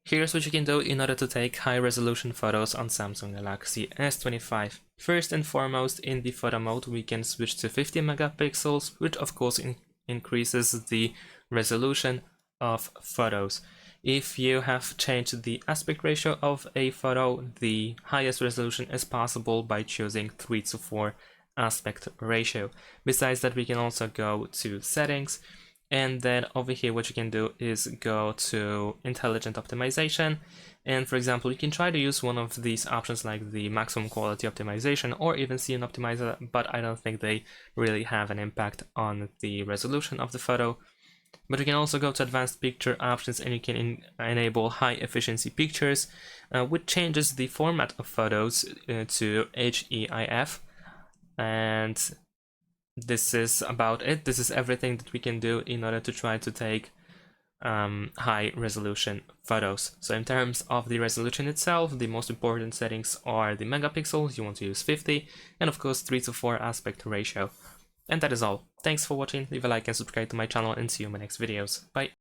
Here's what you can do in order to take high-resolution photos on Samsung Galaxy S25. First and foremost, in the photo mode, we can switch to 50 megapixels, which of course increases the resolution of photos. If you have changed the aspect ratio of a photo, the highest resolution is possible by choosing 3:4 aspect ratio. Besides that, we can also go to settings, and then over here what you can do is go to intelligent optimization, and for example you can try to use one of these options like the maximum quality optimization or even scene optimizer, but I don't think they really have an impact on the resolution of the photo. But you can also go to advanced picture options, and you can enable high efficiency pictures, which changes the format of photos to HEIF. And this is about it. This is everything that we can do in order to try to take high resolution photos. So in terms of the resolution itself, the most important settings are the megapixels. You want to use 50, and of course 3:4 aspect ratio. And that is all. Thanks for watching. Leave a like and subscribe to my channel, and see you in my next videos. Bye.